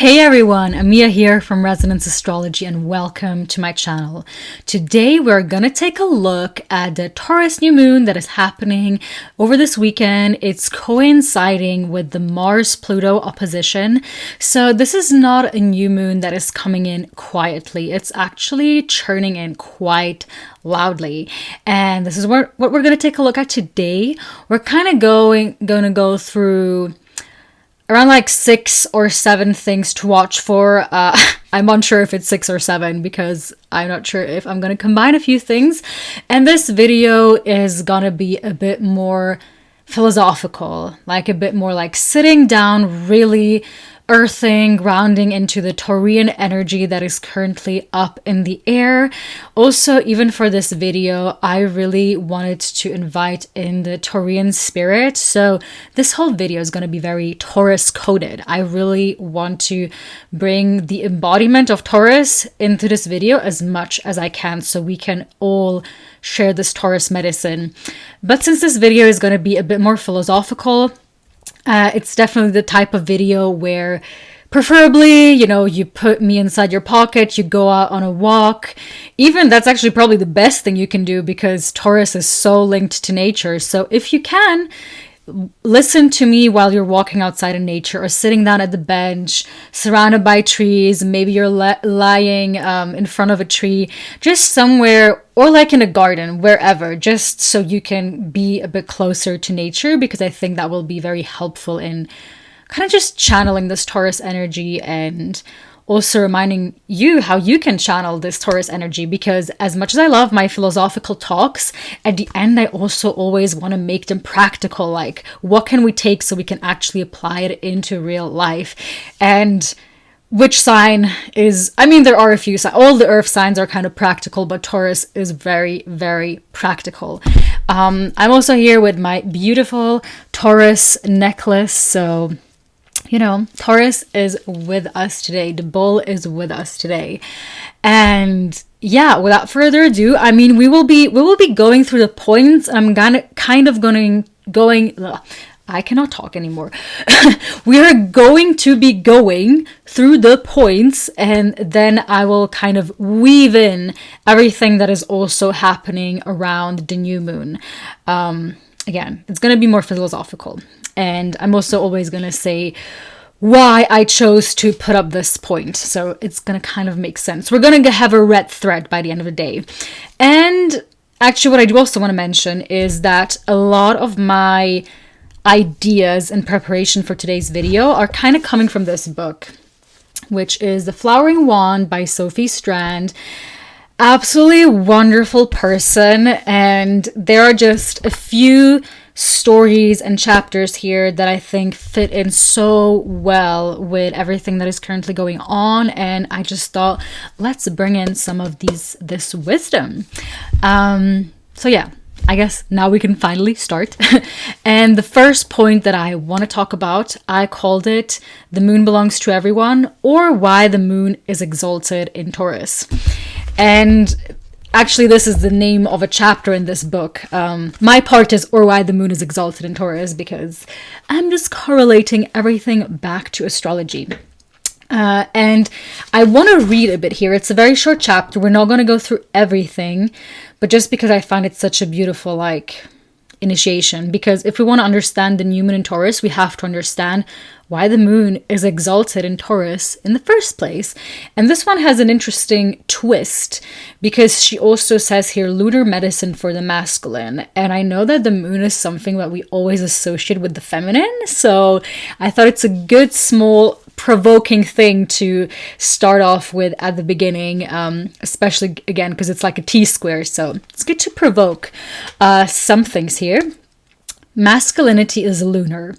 Hey everyone, Amia here from Resonance Astrology and welcome to my channel. Today we're gonna take a look at the Taurus New Moon that is happening over this weekend. It's coinciding with the Mars-Pluto opposition. So this is not a new moon that is coming in quietly. It's actually churning in quite loudly. And this is what we're gonna take a look at today. We're kind of gonna go through around like 6 or 7 things to watch for. I'm unsure if it's 6 or 7 because I'm not sure if I'm going to combine a few things. And this video is going to be a bit more philosophical, like a bit more like sitting down, really earthing, grounding into the Taurian energy that is currently up in the air. Also, even for this video, I really wanted to invite in the Taurian spirit. So this whole video is going to be very Taurus coded. I really want to bring the embodiment of Taurus into this video as much as I can so we can all share this Taurus medicine. But since this video is going to be a bit more philosophical, it's definitely the type of video where preferably, you put me inside your pocket, you go out on a walk. Even that's actually probably the best thing you can do because Taurus is so linked to nature. So if you can, listen to me while you're walking outside in nature or sitting down at the bench, surrounded by trees. Maybe you're lying in front of a tree, just somewhere, or like in a garden, wherever, just so you can be a bit closer to nature, because I think that will be very helpful in kind of just channeling this Taurus energy and also reminding you how you can channel this Taurus energy, because as much as I love my philosophical talks, at the end I also always want to make them practical, like what can we take so we can actually apply it into real life. And which sign is, there are a few signs, all the earth signs are kind of practical, but Taurus is very, very practical. I'm also here with my beautiful Taurus necklace, so Taurus is with us today. The bull is with us today. And yeah, without further ado, we will be going through the points. I'm kind of going I cannot talk anymore. We are going to be going through the points, and then I will kind of weave in everything that is also happening around the new moon. Again, it's going to be more philosophical. And I'm also always going to say why I chose to put up this point. So it's going to kind of make sense. We're going to have a red thread by the end of the day. And actually, what I do also want to mention is that a lot of my ideas in preparation for today's video are kind of coming from this book, which is The Flowering Wand by Sophie Strand. Absolutely wonderful person. And there are just a few stories and chapters here that I think fit in so well with everything that is currently going on, and I just thought, let's bring in some of this wisdom. So yeah, I guess now we can finally start. And the first point that I want to talk about, I called it "The Moon Belongs to Everyone," or why the moon is exalted in Taurus. And actually, this is the name of a chapter in this book. My part is "or why the moon is exalted in Taurus," because I'm just correlating everything back to astrology. And I want to read a bit here. It's a very short chapter. We're not going to go through everything, but just because I find it such a beautiful, initiation. Because if we want to understand the new moon in Taurus, we have to understand why the moon is exalted in Taurus in the first place. And this one has an interesting twist, because she also says here lunar medicine for the masculine. And I know that the moon is something that we always associate with the feminine, so I thought it's a good small provoking thing to start off with at the beginning, especially again because it's like a T-square, so it's good to provoke some things here. Masculinity is lunar,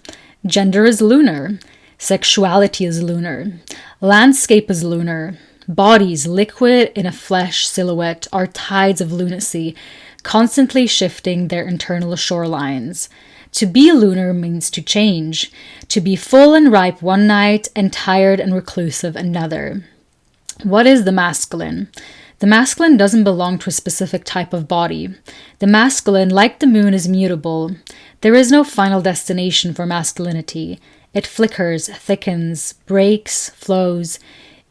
gender is lunar, sexuality is lunar, landscape is lunar, bodies liquid in a flesh silhouette are tides of lunacy, constantly shifting their internal shorelines. To be lunar means to change, to be full and ripe one night and tired and reclusive another. What is the masculine? The masculine doesn't belong to a specific type of body. The masculine, like the moon, is mutable. There is no final destination for masculinity. It flickers, thickens, breaks, flows.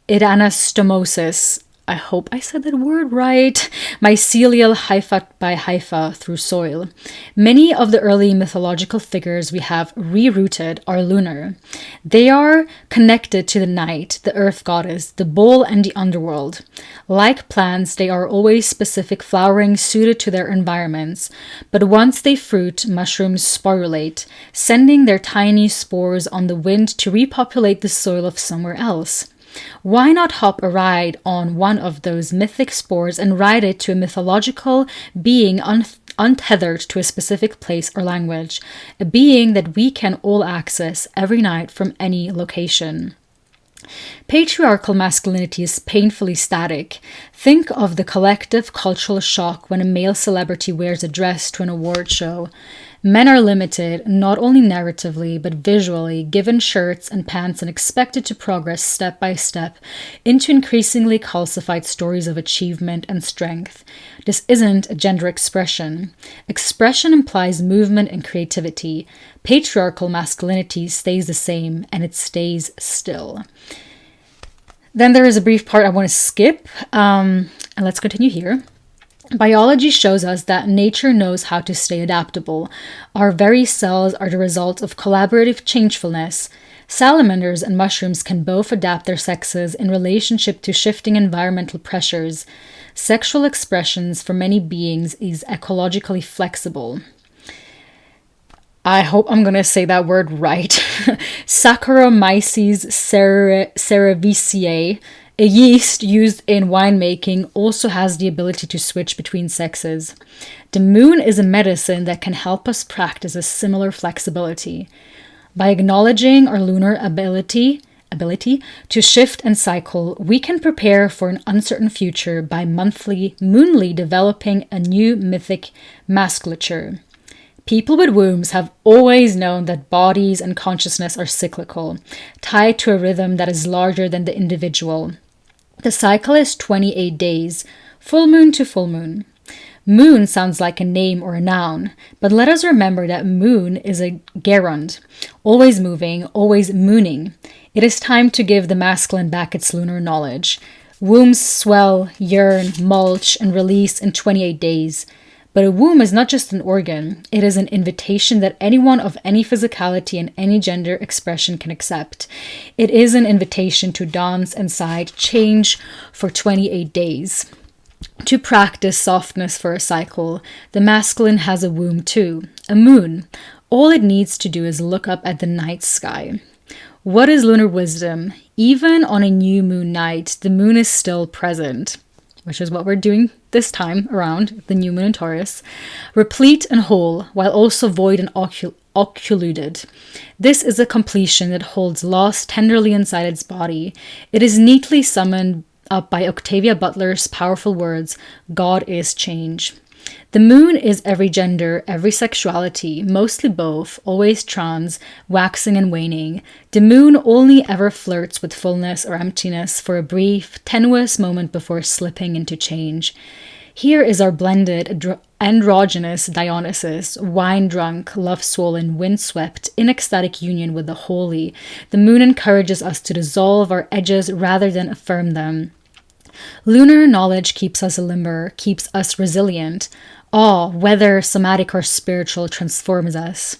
It anastomosis. I hope I said that word right. Mycelial hypha by hypha through soil. Many of the early mythological figures we have rerouted are lunar. They are connected to the night, the earth goddess, the bull, and the underworld. Like plants, they are always specific flowering suited to their environments. But once they fruit, mushrooms sporulate, sending their tiny spores on the wind to repopulate the soil of somewhere else. Why not hop a ride on one of those mythic spores and ride it to a mythological being untethered to a specific place or language, a being that we can all access every night from any location? Patriarchal masculinity is painfully static. Think of the collective cultural shock when a male celebrity wears a dress to an award show. Men are limited, not only narratively, but visually, given shirts and pants and expected to progress step by step into increasingly calcified stories of achievement and strength. This isn't a gender expression. Expression implies movement and creativity. Patriarchal masculinity stays the same, and it stays still. Then there is a brief part I want to skip, and let's continue here. Biology shows us that nature knows how to stay adaptable. Our very cells are the result of collaborative changefulness. Salamanders and mushrooms can both adapt their sexes in relationship to shifting environmental pressures. Sexual expressions for many beings is ecologically flexible. I hope I'm going to say that word right. Saccharomyces cerevisiae, a yeast used in winemaking, also has the ability to switch between sexes. The moon is a medicine that can help us practice a similar flexibility. By acknowledging our lunar ability to shift and cycle, we can prepare for an uncertain future by moonly developing a new mythic masculature. People with wombs have always known that bodies and consciousness are cyclical, tied to a rhythm that is larger than the individual. The cycle is 28 days, full moon to full moon. Moon sounds like a name or a noun, but let us remember that moon is a gerund, always moving, always mooning. It is time to give the masculine back its lunar knowledge. Wombs swell, yearn, mulch, and release in 28 days. But a womb is not just an organ, it is an invitation that anyone of any physicality and any gender expression can accept. It is an invitation to dance and side change for 28 days. To practice softness for a cycle, the masculine has a womb too, a moon. All it needs to do is look up at the night sky. What is lunar wisdom? Even on a new moon night, the moon is still present, which is what we're doing this time around, the new moon in Taurus, replete and whole, while also void and occluded. This is a completion that holds loss tenderly inside its body. It is neatly summoned up by Octavia Butler's powerful words, God is change. The moon is every gender, every sexuality, mostly both, always trans, waxing and waning. The moon only ever flirts with fullness or emptiness for a brief, tenuous moment before slipping into change. Here is our blended, androgynous Dionysus, wine-drunk, love-swollen, wind-swept, in ecstatic union with the holy. The moon encourages us to dissolve our edges rather than affirm them. Lunar knowledge keeps us limber, keeps us resilient. Awe, whether somatic or spiritual, transforms us.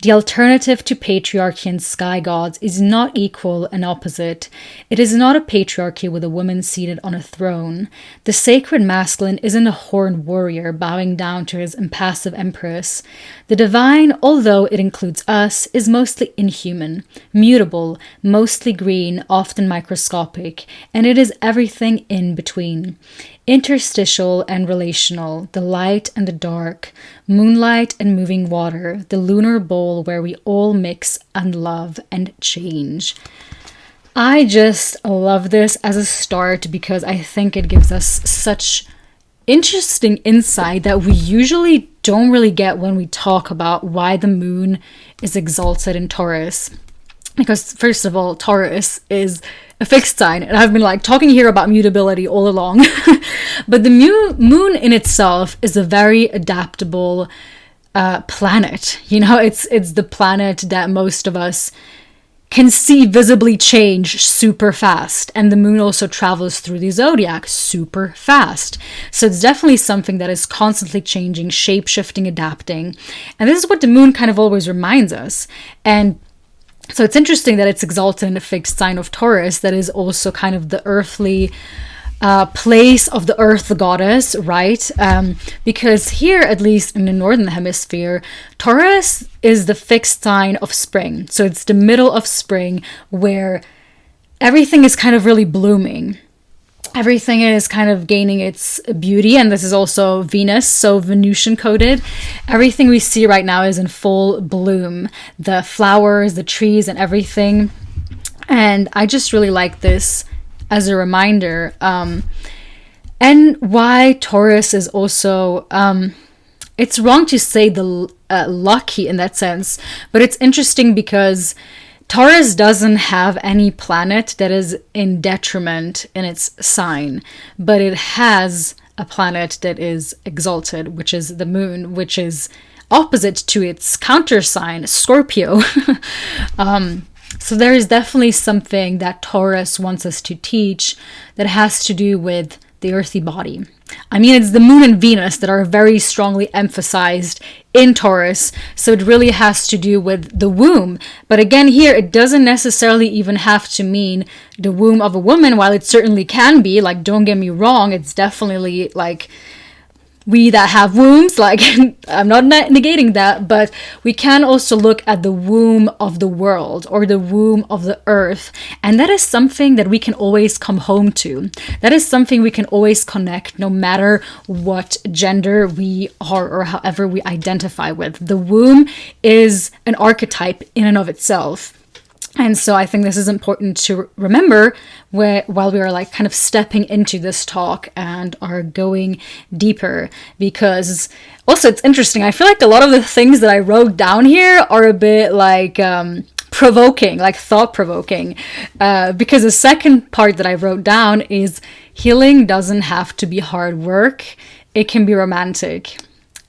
The alternative to patriarchy and sky gods is not equal and opposite. It is not a patriarchy with a woman seated on a throne. The sacred masculine isn't a horned warrior bowing down to his impassive empress. The divine, although it includes us, is mostly inhuman, mutable, mostly green, often microscopic, and it is everything in between. Interstitial and relational, the light and the dark, moonlight and moving water, the lunar bowl where we all mix and love and change. I just love this as a start because I think it gives us such interesting insight that we usually don't really get when we talk about why the moon is exalted in Taurus. Because first of all, Taurus is a fixed sign, and I've been talking here about mutability all along. But the moon in itself is a very adaptable planet. You know, it's the planet that most of us can see visibly change super fast. And the moon also travels through the zodiac super fast. So it's definitely something that is constantly changing, shape-shifting, adapting. And this is what the moon kind of always reminds us. And so it's interesting that it's exalted in a fixed sign of Taurus that is also kind of the earthly place of the earth, the goddess, right? Because here, at least in the northern hemisphere, Taurus is the fixed sign of spring. So it's the middle of spring where everything is kind of really blooming. Everything is kind of gaining its beauty, and this is also Venus, so Venusian coded. Everything we see right now is in full bloom. The flowers, the trees, and everything. And I just really like this as a reminder, and why Taurus is also, it's wrong to say the lucky in that sense, but it's interesting because Taurus doesn't have any planet that is in detriment in its sign, but it has a planet that is exalted, which is the moon, which is opposite to its counter sign, Scorpio. So there is definitely something that Taurus wants us to teach that has to do with the earthy body. I mean, it's the moon and Venus that are very strongly emphasized in Taurus, so it really has to do with the womb. But again, here, it doesn't necessarily even have to mean the womb of a woman, while it certainly can be. Like, don't get me wrong, it's definitely like we that have wombs, like, I'm not negating that, but we can also look at the womb of the world or the womb of the earth. And that is something that we can always come home to. That is something we can always connect no matter what gender we are or however we identify with. The womb is an archetype in and of itself. And so I think this is important to remember while we are like kind of stepping into this talk and are going deeper, because also it's interesting. I feel like a lot of the things that I wrote down here are a bit like provoking, like thought provoking, because the second part that I wrote down is healing doesn't have to be hard work. It can be romantic.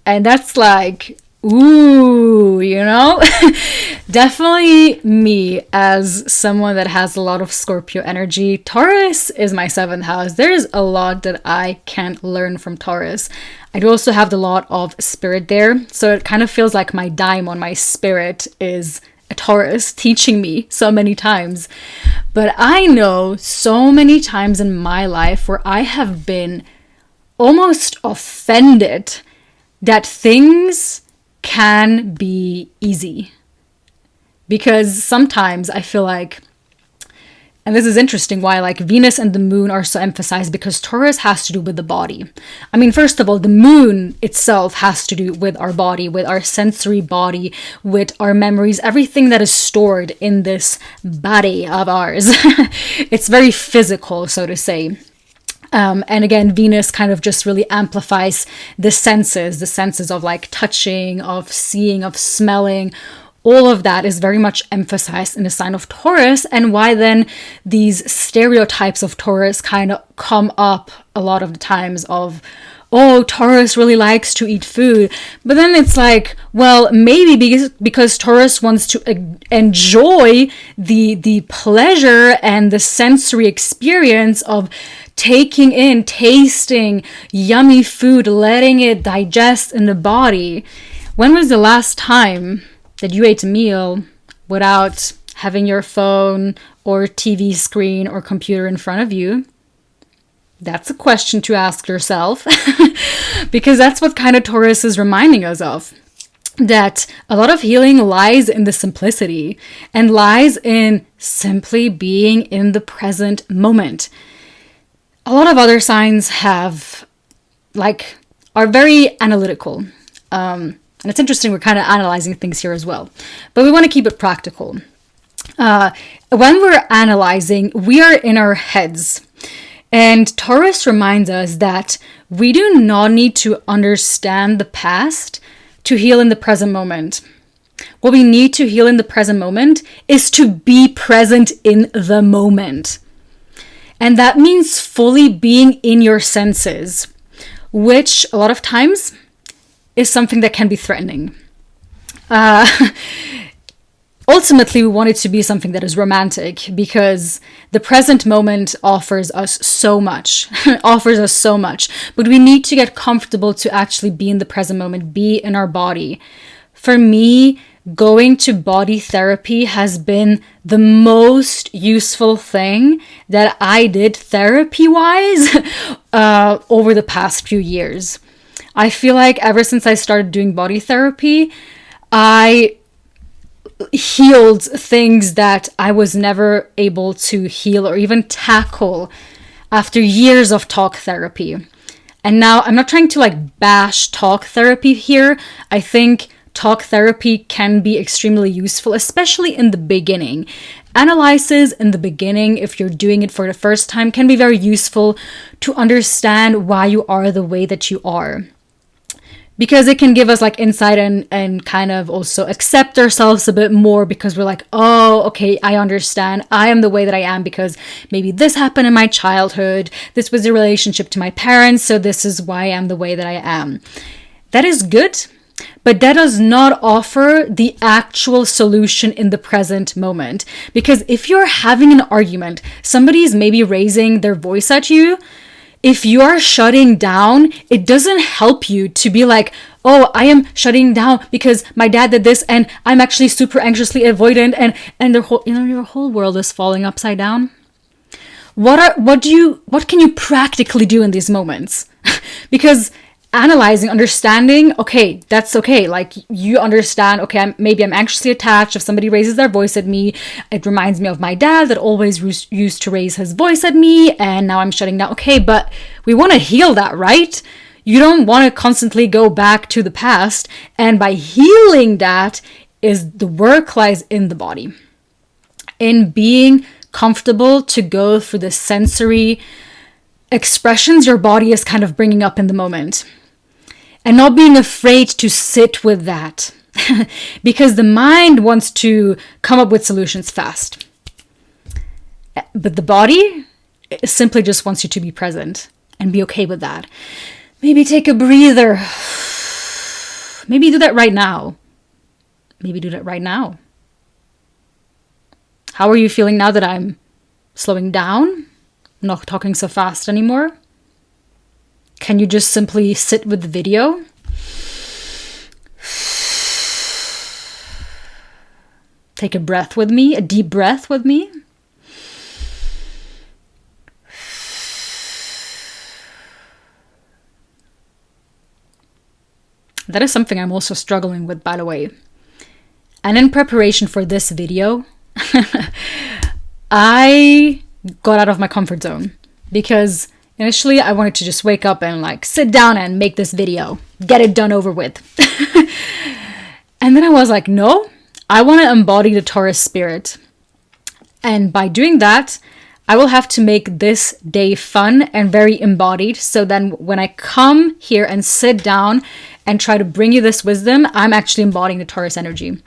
And that's like, ooh, you know, definitely me as someone that has a lot of Scorpio energy. Taurus is my 7th house. There's a lot that I can learn from Taurus. I do also have a lot of spirit there. So it kind of feels like my daimon, my spirit is a Taurus teaching me so many times. But I know so many times in my life where I have been almost offended that things can be easy, because sometimes I feel like, and this is interesting why like Venus and the moon are so emphasized, because Taurus has to do with the body. I mean, first of all, the moon itself has to do with our body, with our sensory body, with our memories, everything that is stored in this body of ours. It's very physical, so to say. And again, Venus kind of just really amplifies the senses of like touching, of seeing, of smelling. All of that is very much emphasized in the sign of Taurus, and why then these stereotypes of Taurus kind of come up a lot of the times of, oh, Taurus really likes to eat food. But then it's like, well, maybe because Taurus wants to enjoy the pleasure and the sensory experience of taking in, tasting yummy food, letting it digest in the body. When was the last time that you ate a meal without having your phone or TV screen or computer in front of you? That's a question to ask yourself, because that's what kind of Taurus is reminding us of. That a lot of healing lies in the simplicity and lies in simply being in the present moment. A lot of other signs are very analytical. And it's interesting, we're kind of analyzing things here as well. But we want to keep it practical. When we're analyzing, we are in our heads. And Taurus reminds us that we do not need to understand the past to heal in the present moment. What we need to heal in the present moment is to be present in the moment. And that means fully being in your senses, which a lot of times is something that can be threatening. ultimately, we want it to be something that is romantic because the present moment offers us so much, offers us so much. But we need to get comfortable to actually be in the present moment, be in our body. For me, going to body therapy has been the most useful thing that I did therapy-wise over the past few years. I feel like ever since I started doing body therapy, I healed things that I was never able to heal or even tackle after years of talk therapy. And now I'm not trying to like bash talk therapy here. I think talk therapy can be extremely useful, especially in the beginning. Analysis in the beginning, if you're doing it for the first time, can be very useful to understand why you are the way that you are. Because it can give us like insight and kind of also accept ourselves a bit more, because we're like, oh, okay, I understand. I am the way that I am because maybe this happened in my childhood. This was a relationship to my parents. So this is why I am the way that I am. That is good, but that does not offer the actual solution in the present moment. Because if you're having an argument, somebody's maybe raising their voice at you, if you are shutting down, it doesn't help you to be like, oh, I am shutting down because my dad did this and I'm actually super anxiously avoidant and the whole, your whole world is falling upside down. What can you practically do in these moments? Because analyzing, understanding, okay, that's okay. Like you understand, okay, maybe I'm anxiously attached. If somebody raises their voice at me, it reminds me of my dad that always used to raise his voice at me, and now I'm shutting down. Okay, but we want to heal that, right? You don't want to constantly go back to the past. And by healing that is the work lies in the body, in being comfortable to go through the sensory expressions your body is kind of bringing up in the moment. And not being afraid to sit with that. Because the mind wants to come up with solutions fast. But the body simply just wants you to be present and be okay with that. Maybe take a breather. Maybe do that right now. Maybe do that right now. How are you feeling now that I'm slowing down? Not talking so fast anymore? Can you just simply sit with the video? Take a breath with me, a deep breath with me. That is something I'm also struggling with, by the way. And in preparation for this video, I got out of my comfort zone because initially I wanted to just wake up and like sit down and make this video, get it done over with. And then I was like, no, I want to embody the Taurus spirit. And by doing that, I will have to make this day fun and very embodied. So then when I come here and sit down and try to bring you this wisdom, I'm actually embodying the Taurus energy.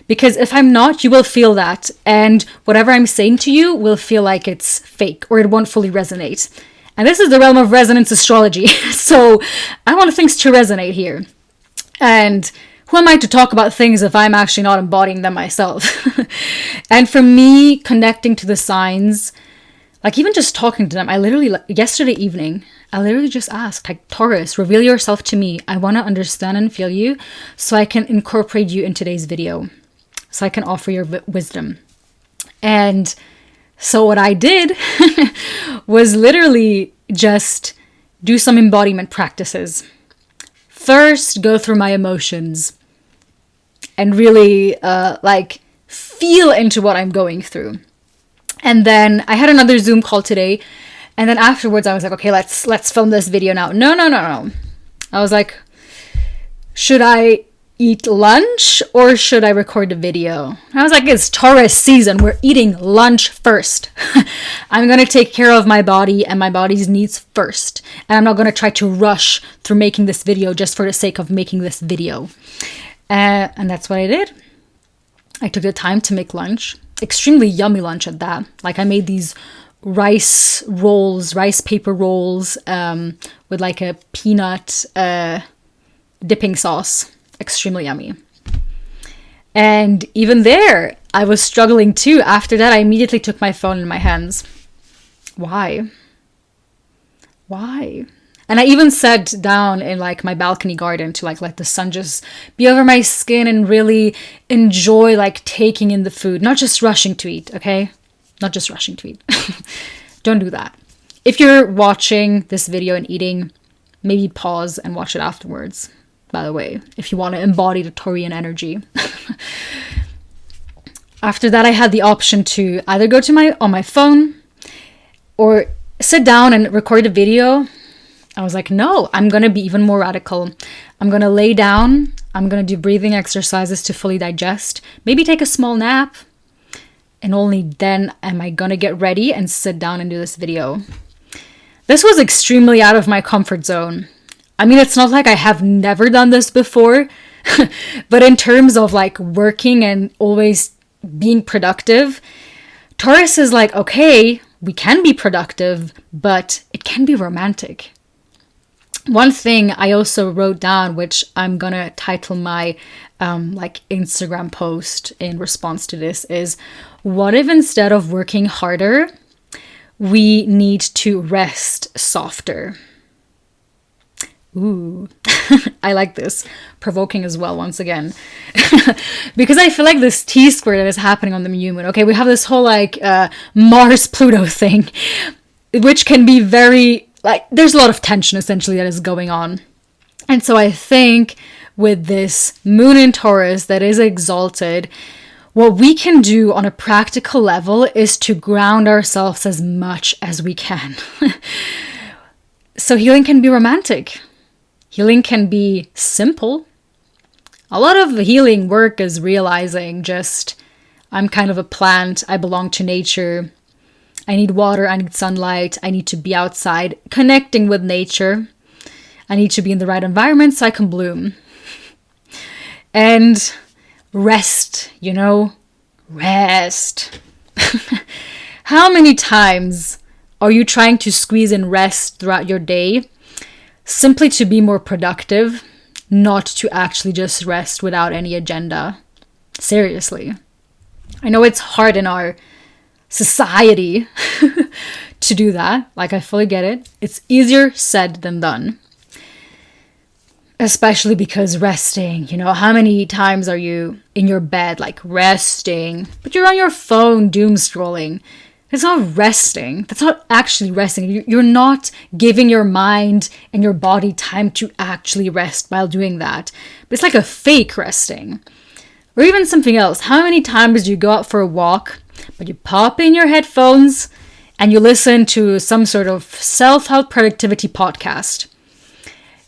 Because if I'm not, you will feel that. And whatever I'm saying to you will feel like it's fake or it won't fully resonate. And this is the realm of resonance astrology. So I want things to resonate here. And who am I to talk about things if I'm actually not embodying them myself? And for me, connecting to the signs, like even just talking to them, yesterday evening, I literally just asked, like, Taurus, reveal yourself to me. I want to understand and feel you so I can incorporate you in today's video. So I can offer your wisdom. And so what I did was literally just do some embodiment practices. First, go through my emotions and really feel into what I'm going through. And then I had another Zoom call today. And then afterwards I was like, okay, let's film this video now. No. I was like, should I eat lunch or should I record the video? And I was like, it's Taurus season. We're eating lunch first. I'm going to take care of my body and my body's needs first. And I'm not going to try to rush through making this video just for the sake of making this video. And that's what I did. I took the time to make lunch. Extremely yummy lunch at that. Like I made these rice paper rolls with like a peanut dipping sauce. Extremely yummy. And even there, I was struggling too. After that, I immediately took my phone in my hands. Why? And I even sat down in like my balcony garden to like let the sun just be over my skin and really enjoy like taking in the food, not just rushing to eat, okay? Not just rushing to eat. Don't do that. If you're watching this video and eating, maybe pause and watch it afterwards, by the way, if you want to embody the Taurian energy. After that, I had the option to either go to on my phone or sit down and record a video. I was like, no, I'm going to be even more radical. I'm going to lay down. I'm going to do breathing exercises to fully digest. Maybe take a small nap. And only then am I going to get ready and sit down and do this video. This was extremely out of my comfort zone. I mean, it's not like I have never done this before. But in terms of like working and always being productive, Taurus is like, okay, we can be productive, but it can be romantic. One thing I also wrote down, which I'm gonna title my like Instagram post in response to this, is what if instead of working harder, we need to rest softer? Ooh, I like this. Provoking as well, once again. Because I feel like this T-square that is happening on the new moon, okay, we have this whole like Mars-Pluto thing, which can be very, like, there's a lot of tension essentially that is going on. And so I think with this moon in Taurus that is exalted, what we can do on a practical level is to ground ourselves as much as we can. So healing can be romantic. Healing can be simple. A lot of the healing work is realizing just, I'm kind of a plant, I belong to nature. I need water, I need sunlight, I need to be outside, connecting with nature. I need to be in the right environment so I can bloom. And rest, rest. How many times are you trying to squeeze in rest throughout your day simply to be more productive, not to actually just rest without any agenda? Seriously. I know it's hard in our society to do that. Like, I fully get it. It's easier said than done. Especially because resting, how many times are you in your bed, like resting, but you're on your phone doom scrolling? It's not resting. That's not actually resting. You're not giving your mind and your body time to actually rest while doing that. But it's like a fake resting. Or even something else. How many times do you go out for a walk, but you pop in your headphones and you listen to some sort of self-help productivity podcast?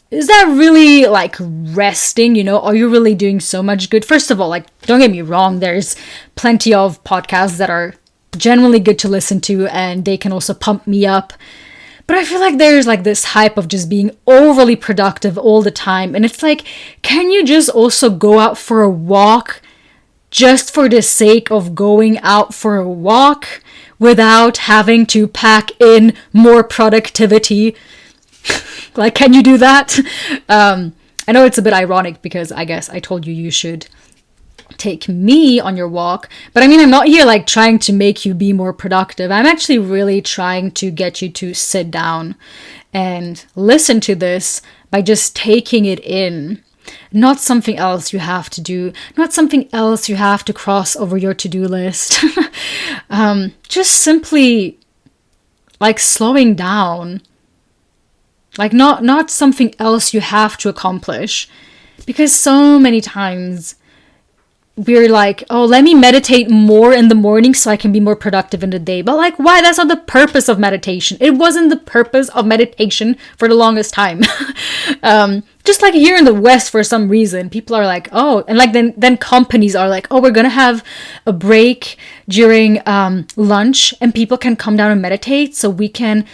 Is that really like resting? Are you really doing so much good? First of all, like, don't get me wrong, there's plenty of podcasts that are generally good to listen to and they can also pump me up. But I feel like there's like this hype of just being overly productive all the time. And it's like, can you just also go out for a walk just for the sake of going out for a walk without having to pack in more productivity? Like, can you do that? I know it's a bit ironic because I guess I told you should take me on your walk. But I mean, I'm not here like trying to make you be more productive. I'm actually really trying to get you to sit down and listen to this by just taking it in. Not something else you have to do. Not something else you have to cross over your to-do list. Just simply like slowing down. Like not something else you have to accomplish. Because so many times we're like, oh, let me meditate more in the morning so I can be more productive in the day. But like, why? That's not the purpose of meditation. It wasn't the purpose of meditation for the longest time. Just like here in the West, for some reason, people are like, oh, and like then companies are like, oh, we're gonna have a break during lunch and people can come down and meditate so we can,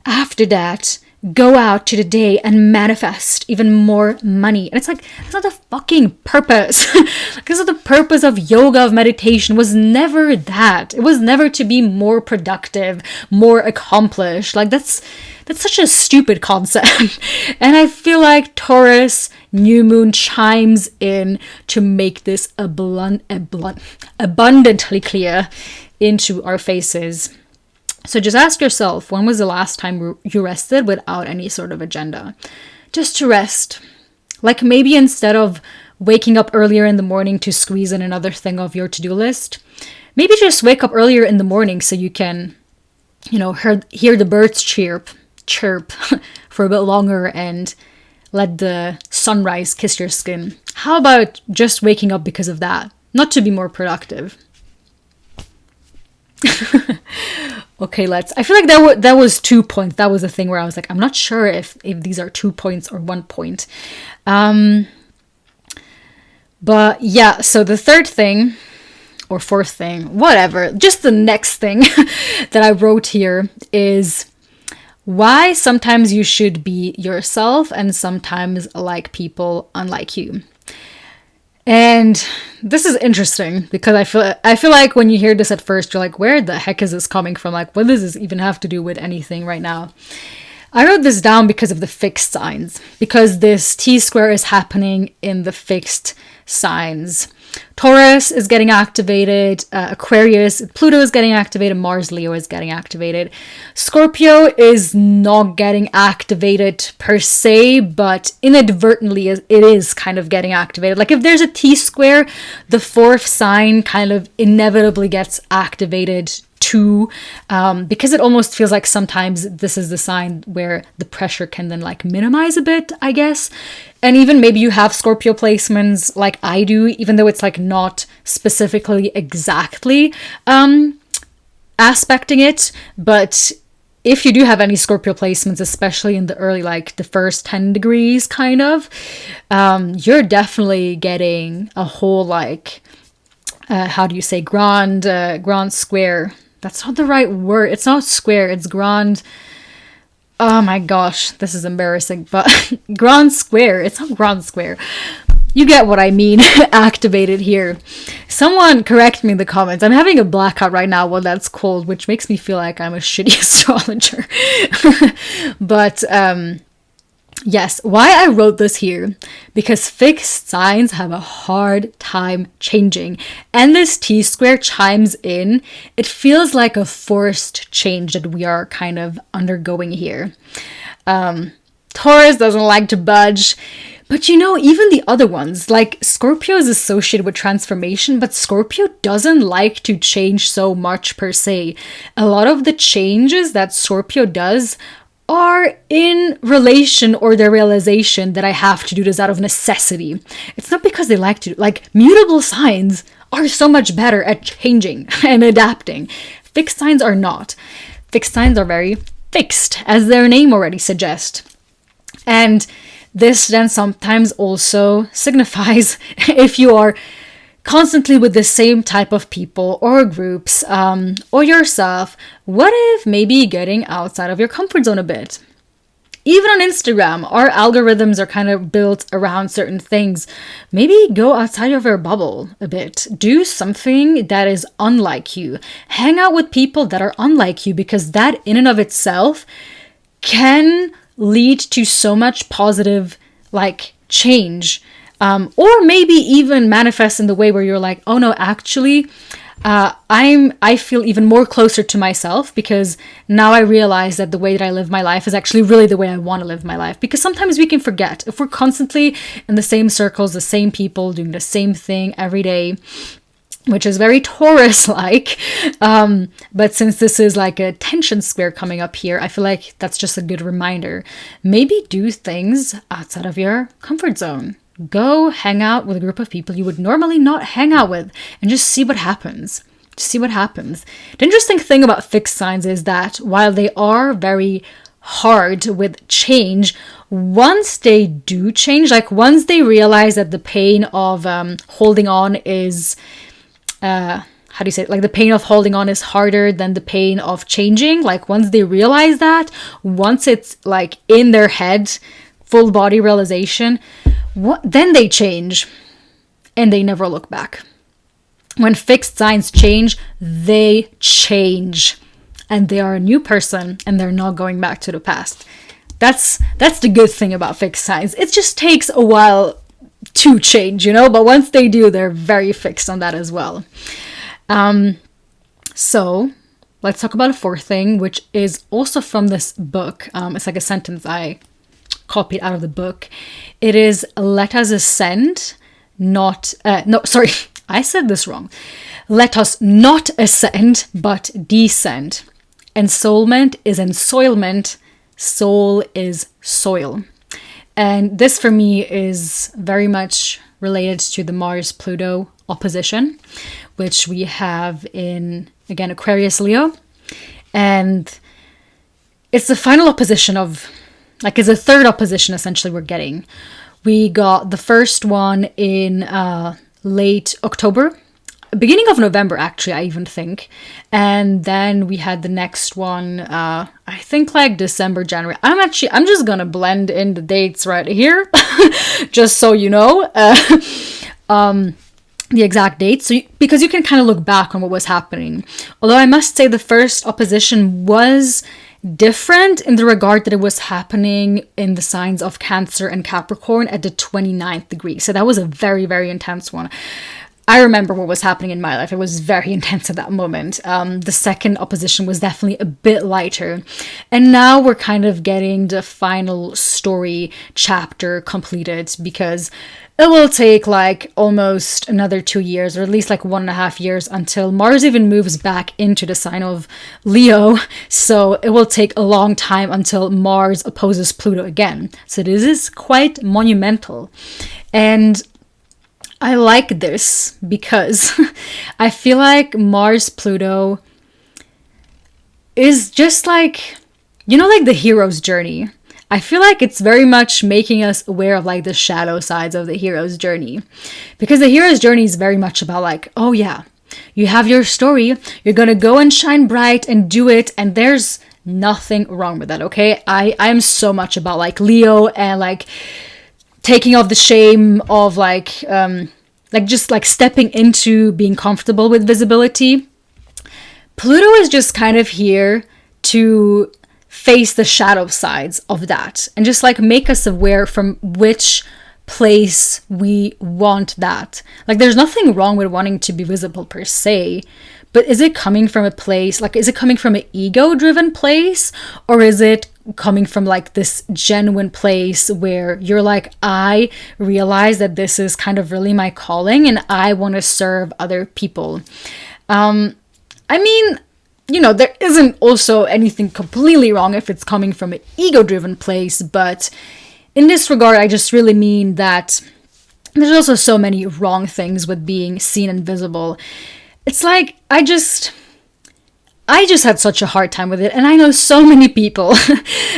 after that, go out to the day and manifest even more money. And it's like, that's not the fucking purpose. Because of the purpose of yoga, of meditation was never that. It was never to be more productive, more accomplished. Like that's such a stupid concept. And I feel like Taurus New Moon chimes in to make this abundantly clear into our faces. So just ask yourself, when was the last time you rested without any sort of agenda? Just to rest. Like maybe instead of waking up earlier in the morning to squeeze in another thing of your to-do list, maybe just wake up earlier in the morning so you can, hear the birds chirp for a bit longer and let the sunrise kiss your skin. How about just waking up because of that? Not to be more productive. Okay, I feel like that was 2 points. That was a thing where I was like, I'm not sure if these are 2 points or 1 point. But yeah, so the third thing, or fourth thing, whatever, just the next thing that I wrote here is why sometimes you should be yourself and sometimes like people unlike you. And this is interesting because I feel like when you hear this at first, you're like, where the heck is this coming from? Like, what does this even have to do with anything right now? I wrote this down because of the fixed signs, because this T-square is happening in the fixed signs. Taurus is getting activated, Aquarius, Pluto is getting activated, Mars, Leo is getting activated. Scorpio is not getting activated per se, but inadvertently it is kind of getting activated. Like if there's a T-square, the fourth sign kind of inevitably gets activated too, because it almost feels like sometimes this is the sign where the pressure can then like minimize a bit, I guess. And even maybe you have Scorpio placements like I do, even though it's like not specifically exactly aspecting it. But if you do have any Scorpio placements, especially in the early, like the first 10 degrees kind of, you're definitely getting a whole like, how do you say, grand square. That's not the right word. It's not square, it's grand. Oh my gosh, this is embarrassing, but grand square. It's not grand square. You get what I mean. Activated here. Someone correct me in the comments. I'm having a blackout right now when that's called, which makes me feel like I'm a shitty astrologer. But yes, why I wrote this here, because fixed signs have a hard time changing. And this T-square chimes in. It feels like a forced change that we are kind of undergoing here. Taurus doesn't like to budge. But even the other ones, like Scorpio is associated with transformation, but Scorpio doesn't like to change so much per se. A lot of the changes that Scorpio does are in relation or their realization that I have to do this out of necessity. It's not because they like to. Like, mutable signs are so much better at changing and adapting. Fixed signs are not. Fixed signs are very fixed, as their name already suggests. And this then sometimes also signifies if you are constantly with the same type of people or groups or yourself, what if maybe getting outside of your comfort zone a bit? Even on Instagram, our algorithms are kind of built around certain things. Maybe go outside of your bubble a bit. Do something that is unlike you. Hang out with people that are unlike you, because that in and of itself can lead to so much positive change, or maybe even manifest in the way where you're like, oh no, actually I feel even more closer to myself, because now I realize that the way that I live my life is actually really the way I want to live my life. Because sometimes we can forget if we're constantly in the same circles, the same people doing the same thing every day, which is very Taurus-like. But since this is like a tension square coming up here, I feel like that's just a good reminder. Maybe do things outside of your comfort zone. Go hang out with a group of people you would normally not hang out with and just see what happens. Just see what happens. The interesting thing about fixed signs is that while they are very hard with change, once they do change, like once they realize that the pain of holding on is how do you say it? Like the pain of holding on is harder than the pain of changing. Like once they realize that, once it's like in their head, full body realization, then they change and they never look back. When fixed signs change, they change and they are a new person and they're not going back to the past. That's the good thing about fixed signs. It just takes a while to change, but once they do, they're very fixed on that as well. So let's talk about a fourth thing, which is also from this book. It's like a sentence I copied out of the book. It is, let us ascend, I said this wrong. Let us not ascend, but descend. Ensoulment is ensoilment. Soul is soil. And this for me is very much related to the Mars-Pluto opposition, which we have in, again, Aquarius Leo. And it's the final opposition of, like, it's a third opposition essentially we're getting. We got the first one in late October, beginning of November, actually, I even think. And then we had the next one, I think like December, January. I'm just gonna blend in the dates right here, just so you know, the exact dates. So because you can kind of look back on what was happening. Although I must say the first opposition was different in the regard that it was happening in the signs of Cancer and Capricorn at the 29th degree. So that was a very, very intense one. I remember what was happening in my life. It was very intense at that moment. The second opposition was definitely a bit lighter. And now we're kind of getting the final story chapter completed, because it will take like almost another 2 years, or at least like 1.5 years, until Mars even moves back into the sign of Leo. So it will take a long time until Mars opposes Pluto again. So this is quite monumental. And I like this because I feel like Mars-Pluto is just like, like the hero's journey. I feel like it's very much making us aware of like the shadow sides of the hero's journey. Because the hero's journey is very much about like, oh yeah, you have your story, you're gonna go and shine bright and do it, and there's nothing wrong with that, okay? I'm so much about like Leo and like taking off the shame of like just like stepping into being comfortable with visibility. Pluto is just kind of here to face the shadow sides of that and just like make us aware from which place we want that. Like there's nothing wrong with wanting to be visible per se, but is it coming from a place, like is it coming from an ego-driven place, or is it coming from like this genuine place where you're like, I realize that this is kind of really my calling and I want to serve other people. I mean, there isn't also anything completely wrong if it's coming from an ego-driven place, but in this regard, I just really mean that there's also so many wrong things with being seen and visible. It's like, I just had such a hard time with it, and I know so many people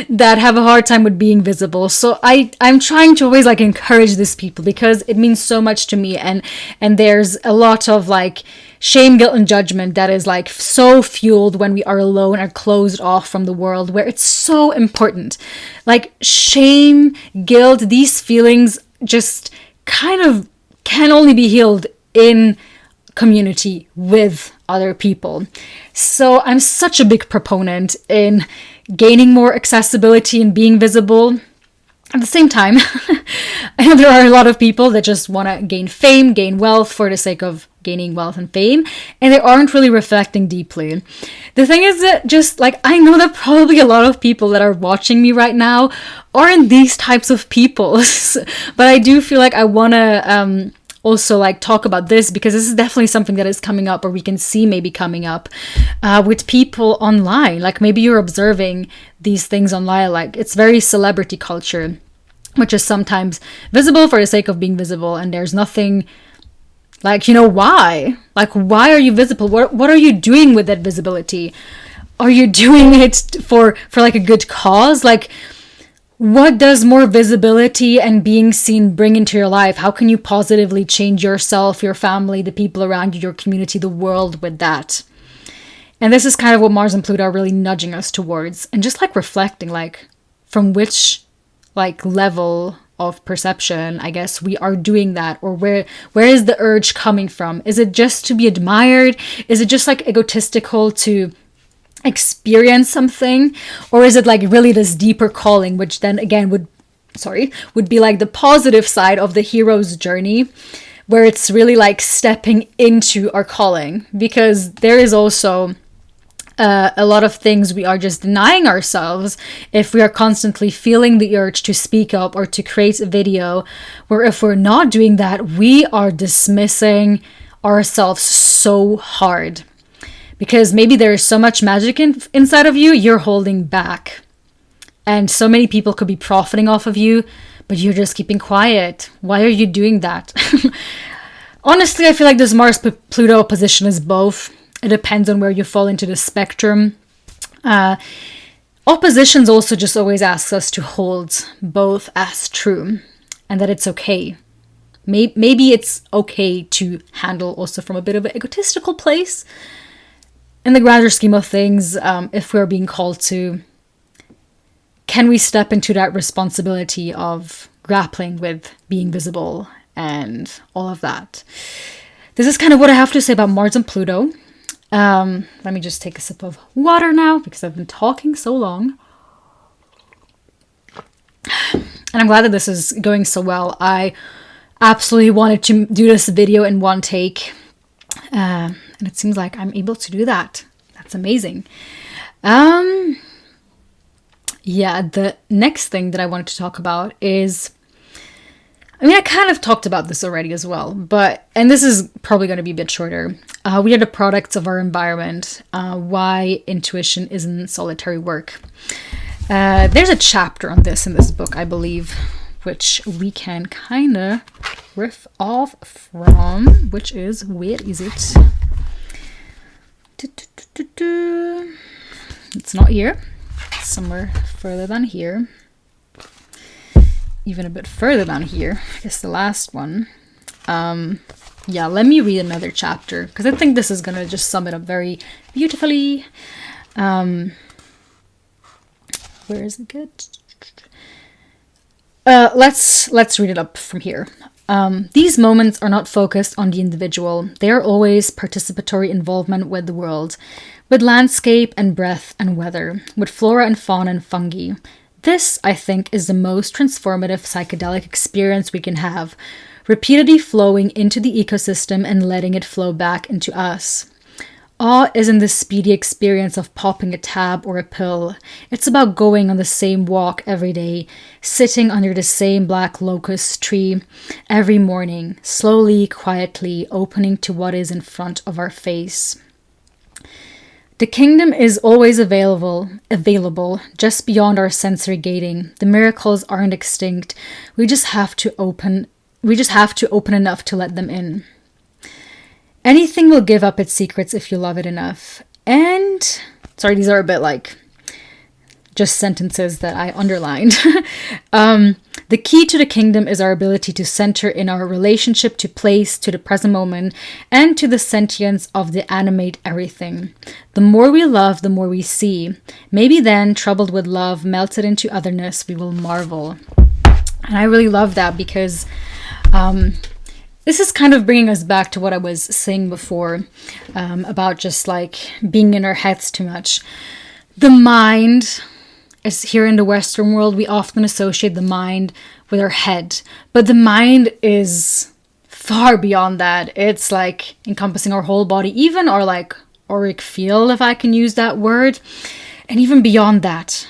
that have a hard time with being visible. So I'm trying to always like encourage these people because it means so much to me, and there's a lot of like shame, guilt, and judgment that is like so fueled when we are alone and closed off from the world, where it's so important. Like shame, guilt, these feelings just kind of can only be healed in community with other people. So I'm such a big proponent in gaining more accessibility and being visible. At the same time, I know there are a lot of people that just want to gain fame, gain wealth for the sake of gaining wealth and fame, and they aren't really reflecting deeply. The thing is that just like, I know that probably a lot of people that are watching me right now aren't these types of people, but I do feel like I want to also like talk about this because this is definitely something that is coming up, or we can see maybe coming up with people online. Like maybe you're observing these things online, like it's very celebrity culture, which is sometimes visible for the sake of being visible, and there's nothing like, why? Like, why are you visible? What are you doing with that visibility? Are you doing it for like a good cause? Like, what does more visibility and being seen bring into your life? How can you positively change yourself, your family, the people around you, your community, the world with that? And this is kind of what Mars and Pluto are really nudging us towards. And just like reflecting, like from which like level of perception, I guess, we are doing that, or where is the urge coming from? Is it just to be admired? Is it just like egotistical to experience something? Or is it like really this deeper calling, which then again would be like the positive side of the hero's journey, where it's really like stepping into our calling? Because there is also a lot of things we are just denying ourselves if we are constantly feeling the urge to speak up or to create a video, where if we're not doing that, we are dismissing ourselves so hard. Because maybe there is so much magic inside of you, you're holding back. And so many people could be profiting off of you, but you're just keeping quiet. Why are you doing that? Honestly, I feel like this Mars-Pluto position is both. It depends on where you fall into the spectrum. Oppositions also just always asks us to hold both as true, and that it's okay. Maybe it's okay to handle also from a bit of an egotistical place. In the grander scheme of things, if we're being called to, can we step into that responsibility of grappling with being visible and all of that? This is kind of what I have to say about Mars and Pluto. Let me just take a sip of water now because I've been talking so long. And I'm glad that this is going so well. I absolutely wanted to do this video in one take. And it seems like I'm able to do that. That's amazing. Yeah, the next thing that I wanted to talk about is, I kind of talked about this already as well, and this is probably going to be a bit shorter. We are the products of our environment. Why intuition isn't solitary work. There's a chapter on this in this book, I believe, which we can kind of riff off from, which is, where is it? It's not here. It's somewhere further than here. Even a bit further down here, I guess the last one. Yeah, let me read another chapter, because I think this is going to just sum it up very beautifully. Where is it good? Let's read it up from here. These moments are not focused on the individual. They are always participatory involvement with the world, with landscape and breath and weather, with flora and fauna and fungi. This, I think, is the most transformative psychedelic experience we can have, repeatedly flowing into the ecosystem and letting it flow back into us. Awe isn't the speedy experience of popping a tab or a pill. It's about going on the same walk every day, sitting under the same black locust tree every morning, slowly, quietly opening to what is in front of our face. The kingdom is always available, just beyond our sensory gating. The miracles aren't extinct. We just have to open enough to let them in. Anything will give up its secrets if you love it enough. And, sorry, these are a bit like just sentences that I underlined. The key to the kingdom is our ability to center in our relationship to place, to the present moment, and to the sentience of the animate everything. The more we love, the more we see. Maybe then, troubled with love, melted into otherness, we will marvel. And I really love that because this is kind of bringing us back to what I was saying before about just like being in our heads too much. The mind, as here in the Western world, we often associate the mind with our head, but the mind is far beyond that. It's like encompassing our whole body, even our like auric field, if I can use that word, and even beyond that.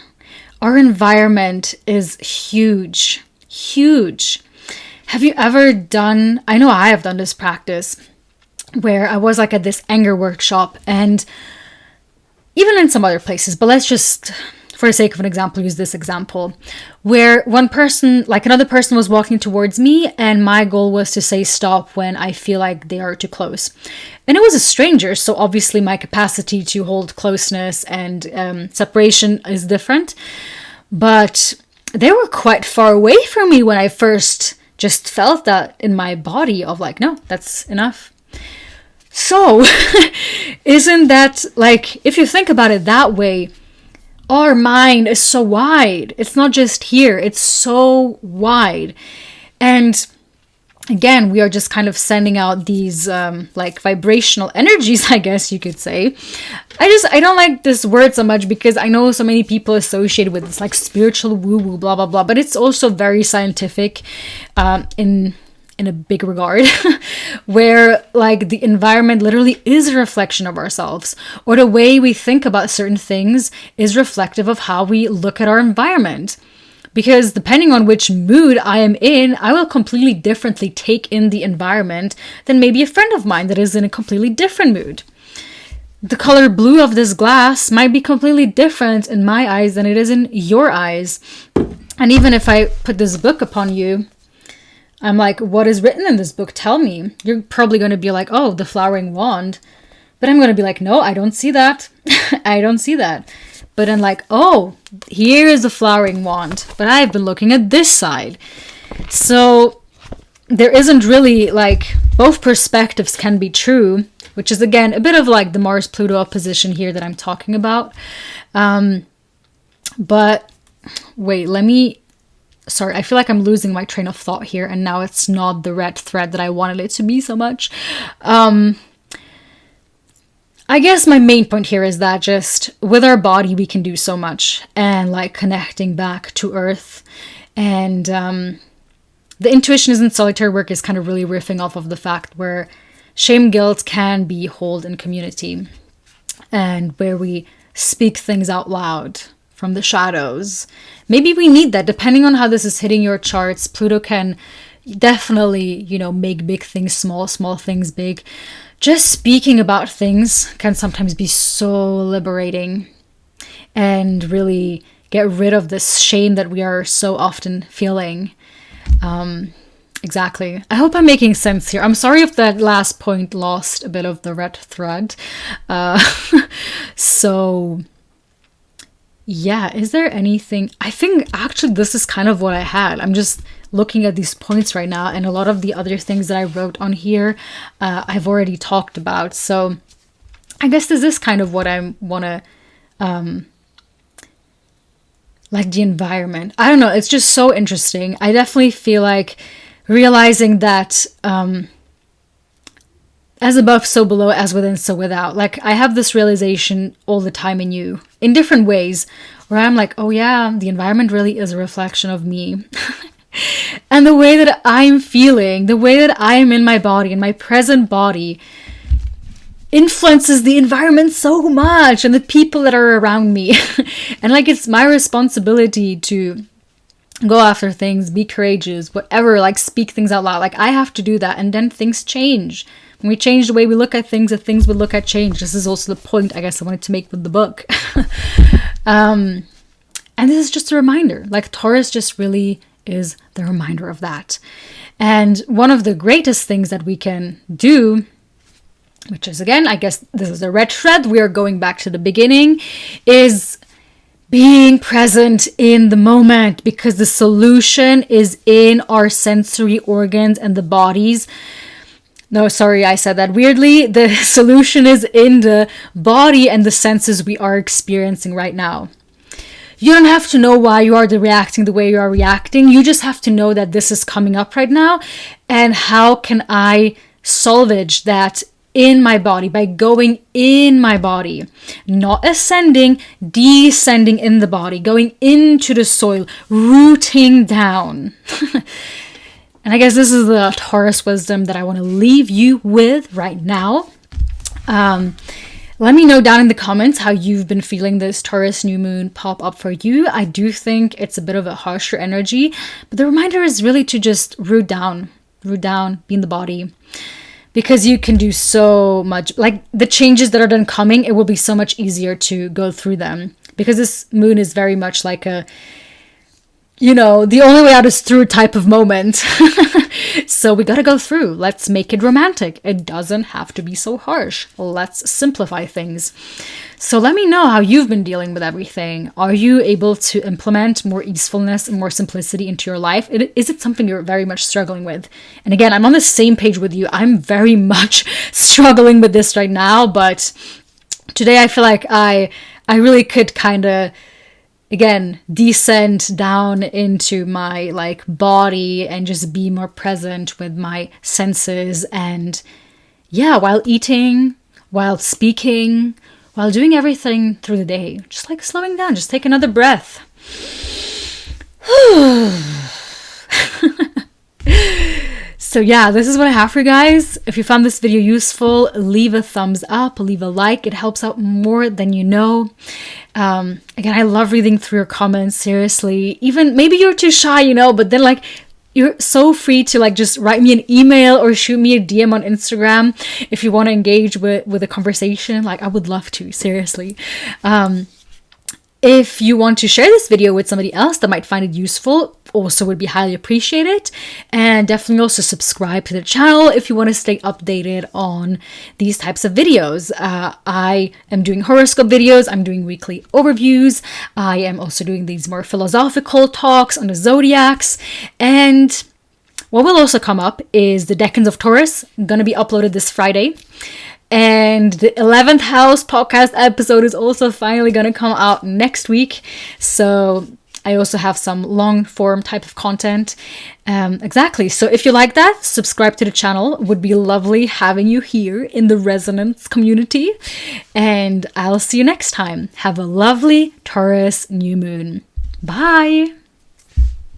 Our environment is huge, huge. Have you ever done, I know I have done this practice, where I was like at this anger workshop, and even in some other places, but let's just, for the sake of an example, use this example, where one person, like another person was walking towards me, and my goal was to say stop when I feel like they are too close. And it was a stranger, so obviously my capacity to hold closeness and separation is different. But they were quite far away from me when I first just felt that in my body of like, no, that's enough. So isn't that like, if you think about it that way, our mind is so wide. It's not just here, it's so wide. And again, we are just kind of sending out these like vibrational energies, I guess you could say. I don't like this word so much because I know so many people associate with this like spiritual woo-woo, blah, blah, blah. But it's also very scientific in a big regard, where like the environment literally is a reflection of ourselves, or the way we think about certain things is reflective of how we look at our environment. Because depending on which mood I am in, I will completely differently take in the environment than maybe a friend of mine that is in a completely different mood. The color blue of this glass might be completely different in my eyes than it is in your eyes. And even if I put this book upon you, I'm like, what is written in this book? Tell me. You're probably going to be like, oh, the flowering wand. But I'm going to be like, no, I don't see that. I don't see that. But then like, oh, here is the flowering wand. But I've been looking at this side. So there isn't really like, both perspectives can be true, which is again, a bit of like the Mars-Pluto opposition here that I'm talking about. But wait, sorry, I feel like I'm losing my train of thought here. And now it's not the red thread that I wanted it to be so much. I guess my main point here is that just with our body, we can do so much, and like connecting back to Earth. And the intuition isn't solitary work is kind of really riffing off of the fact where shame, guilt can be held in community, and where we speak things out loud from the shadows. Maybe we need that depending on how this is hitting your charts. Pluto can definitely, make big things small, small things big. Just speaking about things can sometimes be so liberating and really get rid of this shame that we are so often feeling. Exactly. I hope I'm making sense here. I'm sorry if that last point lost a bit of the red thread. So yeah, is there anything? I think actually this is kind of what I had. I'm just looking at these points right now, and a lot of the other things that I wrote on here, I've already talked about. So I guess this is kind of what I want to, like the environment. I don't know. It's just so interesting. I definitely feel like realizing that, as above, so below, as within, so without. Like I have this realization all the time in you, in different ways, where I'm like, oh yeah, the environment really is a reflection of me. And the way that I'm feeling, the way that I am in my body, in my present body, influences the environment so much and the people that are around me. And like, it's my responsibility to go after things, be courageous, whatever, like speak things out loud. Like I have to do that, and then things change. When we change the way we look at things, the things we look at change. This is also the point I guess I wanted to make with the book. And this is just a reminder. Like Taurus just really is the reminder of that. And one of the greatest things that we can do, which is again, I guess this is a red thread, we are going back to the beginning, is being present in the moment, because the solution is in our sensory organs and the bodies. No, sorry, I said that weirdly. The solution is in the body and the senses we are experiencing right now. You don't have to know why you are reacting the way you are reacting. You just have to know that this is coming up right now. And how can I salvage that in my body by going in my body? Not ascending, descending in the body, going into the soil, rooting down. And I guess this is the Taurus wisdom that I want to leave you with right now. Let me know down in the comments how you've been feeling this Taurus new moon pop up for you. I do think it's a bit of a harsher energy, but the reminder is really to just root down, be in the body, because you can do so much. Like the changes that are then coming, it will be so much easier to go through them, because this moon is very much like the only way out is through type of moment. So we gotta go through. Let's make it romantic. It doesn't have to be so harsh. Let's simplify things. So let me know how you've been dealing with everything. Are you able to implement more easefulness and more simplicity into your life? Is it something you're very much struggling with? And again, I'm on the same page with you. I'm very much struggling with this right now, but today I feel like I really could kind of, again, descend down into my like body and just be more present with my senses. And yeah, while eating, while speaking, while doing everything through the day, just like slowing down, just take another breath. So yeah, this is what I have for you guys. If you found this video useful, leave a thumbs up, leave a like. It helps out more than you know. Again, I love reading through your comments, seriously. Even maybe you're too shy, but then like you're so free to like just write me an email or shoot me a DM on Instagram if you want to engage with a conversation. Like I would love to, seriously. If you want to share this video with somebody else that might find it useful, also would be highly appreciated. And definitely also subscribe to the channel if you want to stay updated on these types of videos. I am doing horoscope videos. I'm doing weekly overviews. I am also doing these more philosophical talks on the zodiacs. And what will also come up is the decans of Taurus, going to be uploaded this Friday. And the 11th house podcast episode is also finally going to come out next week. So I also have some long form type of content. Exactly. So if you like that, subscribe to the channel. Would be lovely having you here in the resonance community. And I'll see you next time. Have a lovely Taurus new moon. Bye.